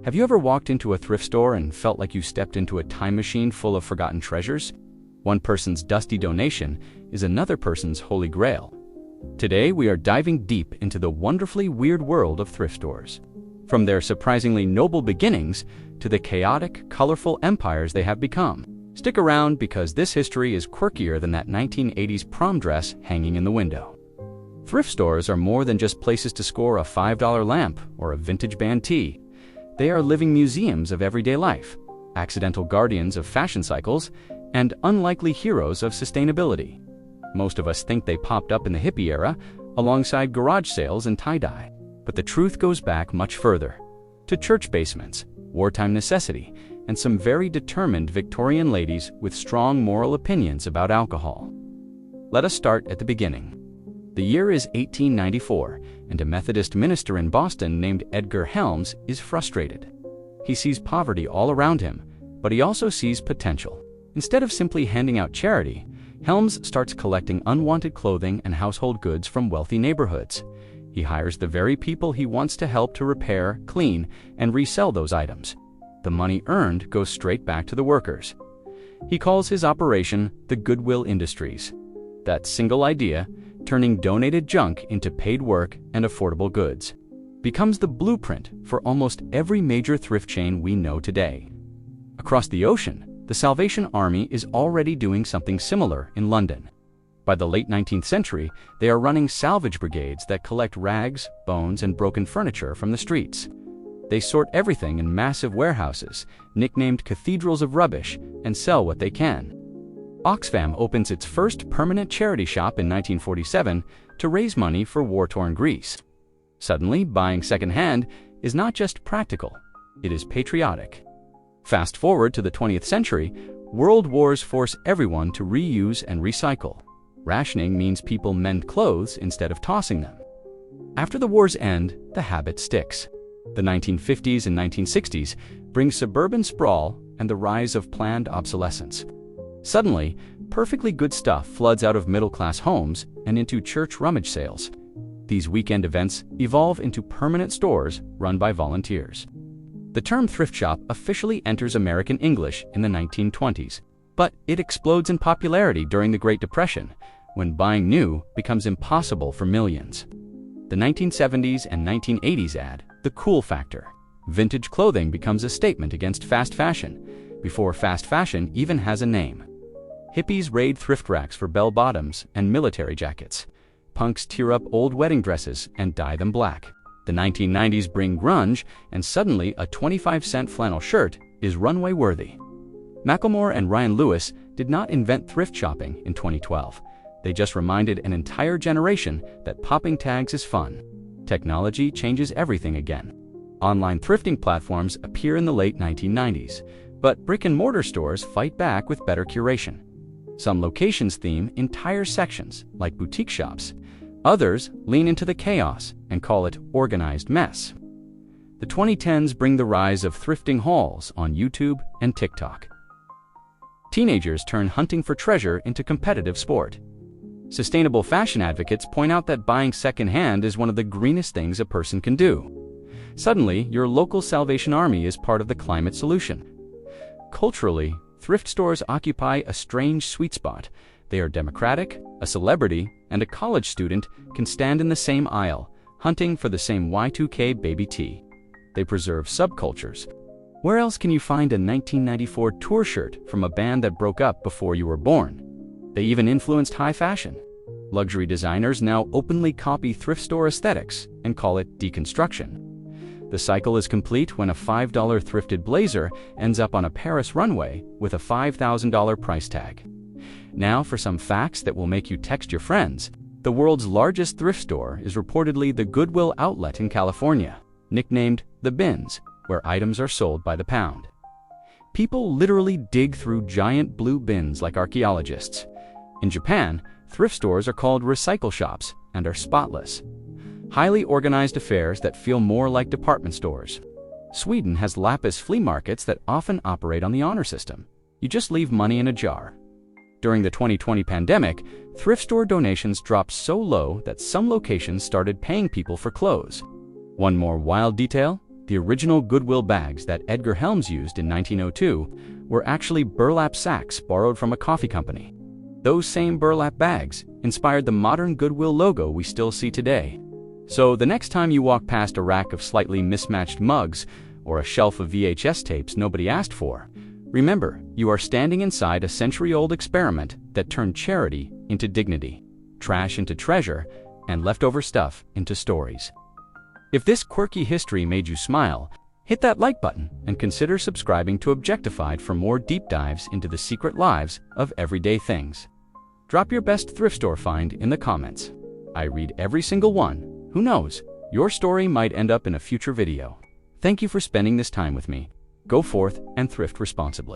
Have you ever walked into a thrift store and felt like you stepped into a time machine full of forgotten treasures? One person's dusty donation is another person's holy grail. Today, we are diving deep into the wonderfully weird world of thrift stores. From their surprisingly noble beginnings to the chaotic, colorful empires they have become. Stick around because this history is quirkier than that 1980s prom dress hanging in the window. Thrift stores are more than just places to score a $5 lamp or a vintage band tee. They are living museums of everyday life, accidental guardians of fashion cycles, and unlikely heroes of sustainability. Most of us think they popped up in the hippie era, alongside garage sales and tie-dye. But the truth goes back much further, to church basements, wartime necessity, and some very determined Victorian ladies with strong moral opinions about alcohol. Let us start at the beginning. The year is 1894, and a Methodist minister in Boston named Edgar Helms is frustrated. He sees poverty all around him, but he also sees potential. Instead of simply handing out charity, Helms starts collecting unwanted clothing and household goods from wealthy neighborhoods. He hires the very people he wants to help to repair, clean, and resell those items. The money earned goes straight back to the workers. He calls his operation the Goodwill Industries. That single idea, turning donated junk into paid work and affordable goods, becomes the blueprint for almost every major thrift chain we know today. Across the ocean, the Salvation Army is already doing something similar in London. By the late 19th century, they are running salvage brigades that collect rags, bones, and broken furniture from the streets. They sort everything in massive warehouses, nicknamed cathedrals of rubbish, and sell what they can. Oxfam opens its first permanent charity shop in 1947 to raise money for war-torn Greece. Suddenly, buying secondhand is not just practical, it is patriotic. Fast forward to the 20th century, world wars force everyone to reuse and recycle. Rationing means people mend clothes instead of tossing them. After the war's end, the habit sticks. The 1950s and 1960s bring suburban sprawl and the rise of planned obsolescence. Suddenly, perfectly good stuff floods out of middle-class homes and into church rummage sales. These weekend events evolve into permanent stores run by volunteers. The term thrift shop officially enters American English in the 1920s, but it explodes in popularity during the Great Depression, when buying new becomes impossible for millions. The 1970s and 1980s add the cool factor. Vintage clothing becomes a statement against fast fashion, before fast fashion even has a name. Hippies raid thrift racks for bell-bottoms and military jackets. Punks tear up old wedding dresses and dye them black. The 1990s bring grunge, and suddenly a 25-cent flannel shirt is runway-worthy. Macklemore and Ryan Lewis did not invent thrift shopping in 2012. They just reminded an entire generation that popping tags is fun. Technology changes everything again. Online thrifting platforms appear in the late 1990s, but brick-and-mortar stores fight back with better curation. Some locations theme entire sections, like boutique shops. Others lean into the chaos and call it organized mess. The 2010s bring the rise of thrifting hauls on YouTube and TikTok. Teenagers turn hunting for treasure into competitive sport. Sustainable fashion advocates point out that buying secondhand is one of the greenest things a person can do. Suddenly, your local Salvation Army is part of the climate solution. Culturally, thrift stores occupy a strange sweet spot. They are democratic, a celebrity, and a college student can stand in the same aisle, hunting for the same Y2K baby tee. They preserve subcultures. Where else can you find a 1994 tour shirt from a band that broke up before you were born? They even influenced high fashion. Luxury designers now openly copy thrift store aesthetics and call it deconstruction. The cycle is complete when a $5 thrifted blazer ends up on a Paris runway with a $5,000 price tag. Now for some facts that will make you text your friends. The world's largest thrift store is reportedly the Goodwill outlet in California, nicknamed the Bins, where items are sold by the pound. People literally dig through giant blue bins like archaeologists. In Japan, thrift stores are called recycle shops and are spotless. Highly organized affairs that feel more like department stores. Sweden has lapis flea markets that often operate on the honor system. You just leave money in a jar. During the 2020 pandemic, thrift store donations dropped so low that some locations started paying people for clothes. One more wild detail, The original Goodwill bags that Edgar Helms used in 1902 were actually burlap sacks borrowed from a coffee company. Those same burlap bags inspired the modern Goodwill logo we still see today. So the next time you walk past a rack of slightly mismatched mugs or a shelf of VHS tapes nobody asked for, remember, you are standing inside a century-old experiment that turned charity into dignity, trash into treasure, and leftover stuff into stories. If this quirky history made you smile, hit that like button and consider subscribing to Objectified for more deep dives into the secret lives of everyday things. Drop your best thrift store find in the comments. I read every single one. Who knows, your story might end up in a future video. Thank you for spending this time with me. Go forth and thrift responsibly.